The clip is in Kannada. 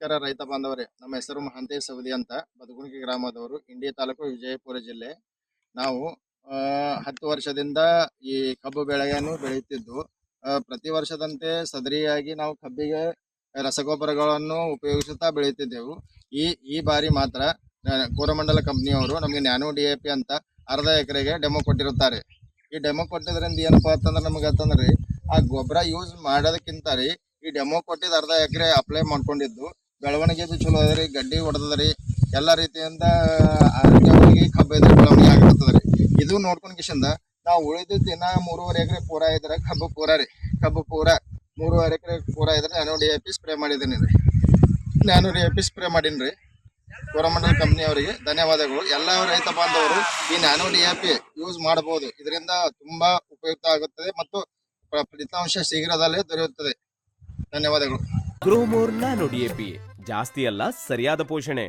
ನಮಸ್ಕಾರ ರೈತ ಬಾಂಧವರೇ. ನಮ್ಮ ಹೆಸರು ಮಹಾಂತೇಶ್ ಸವದಿ ಅಂತ, ಬದಗುಣಿಗೆ ಗ್ರಾಮದವರು, ಇಂಡಿ ತಾಲೂಕು, ವಿಜಯಪುರ ಜಿಲ್ಲೆ. ನಾವು 10 ವರ್ಷದಿಂದ ಈ ಕಬ್ಬು ಬೆಳೆಯನ್ನು ಬೆಳೆಯುತ್ತಿದ್ದು, ಪ್ರತಿ ವರ್ಷದಂತೆ ಸದರಿಯಾಗಿ ನಾವು ಕಬ್ಬಿಗೆ ರಸಗೊಬ್ಬರಗಳನ್ನು ಉಪಯೋಗಿಸುತ್ತಾ ಬೆಳೆಯುತ್ತಿದ್ದೆವು. ಈ ಈ ಬಾರಿ ಮಾತ್ರ ಕೋರಮಂಡಲ ಕಂಪ್ನಿಯವರು ನಮಗೆ ನ್ಯಾನೋ DAP ಅಂತ ಅರ್ಧ ಎಕರೆಗೆ ಡೆಮೋ ಕೊಟ್ಟಿರುತ್ತಾರೆ. ಈ ಡೆಮೋ ಕೊಟ್ಟಿದ್ರಿಂದ ಏನಪ್ಪಾ ಅಂತಂದ್ರೆ ನಮಗೆ ಅಂತಂದ್ರೆ ಆ ಗೊಬ್ಬರ ಯೂಸ್ ಮಾಡೋದಕ್ಕಿಂತ ರೀ ಈ ಡೆಮೋ ಕೊಟ್ಟಿದ್ದು ಅರ್ಧ ಎಕರೆ ಅಪ್ಲೈ ಮಾಡ್ಕೊಂಡಿದ್ದು ಬೆಳವಣಿಗೆ ಬಿ ಚಲೋ ಅದ ರೀ, ಗಡ್ಡಿ ಹೊಡೆದದ ರೀ, ಎಲ್ಲ ರೀತಿಯಿಂದ ಆರೋಗ್ಯವಾಗಿ ಕಬ್ಬು ಇದ್ರೆ ಬೆಳವಣಿಗೆ ಆಗಿರ್ತದೆ ರೀ. ಇದು ನೋಡ್ಕೊಂಡು ಕಿಶಿಂದ ನಾವು ಉಳಿದಿದ್ದ ದಿನ 3.5 ಎಕರೆ ಪೂರ ಇದ್ರೆ ಕಬ್ಬು ಪೂರ ರೀ, ಕಬ್ಬು ಪೂರ 3.5 ಎಕರೆ ಪೂರ ಇದ್ರೆ ನ್ಯಾನೋ DAP ಸ್ಪ್ರೇ ಮಾಡಿದ್ದೀನಿ ರೀ. ನ್ಯಾನೋ DAP ಸ್ಪ್ರೇ ಮಾಡೀನಿ ರೀ. ಕೋರಮಂಡಲ ಕಂಪ್ನಿ ಅವರಿಗೆ ಧನ್ಯವಾದಗಳು. ಎಲ್ಲ ರೈತ ಬಾಂಧವರು ಈ ನ್ಯಾನೋ DAP ಯೂಸ್ ಮಾಡಬಹುದು. ಇದರಿಂದ ತುಂಬಾ ಉಪಯುಕ್ತ ಆಗುತ್ತದೆ ಮತ್ತು ಫಲಿತಾಂಶ ಶೀಘ್ರದಲ್ಲೇ ದೊರೆಯುತ್ತದೆ. ಧನ್ಯವಾದಗಳು. ಗ್ರೋಮೋರ್ ನ್ಯಾನೋ DAP ಜಾಸ್ತಿ ಅಲ್ಲ, ಸರಿಯಾದ ಪೋಷಣೆ.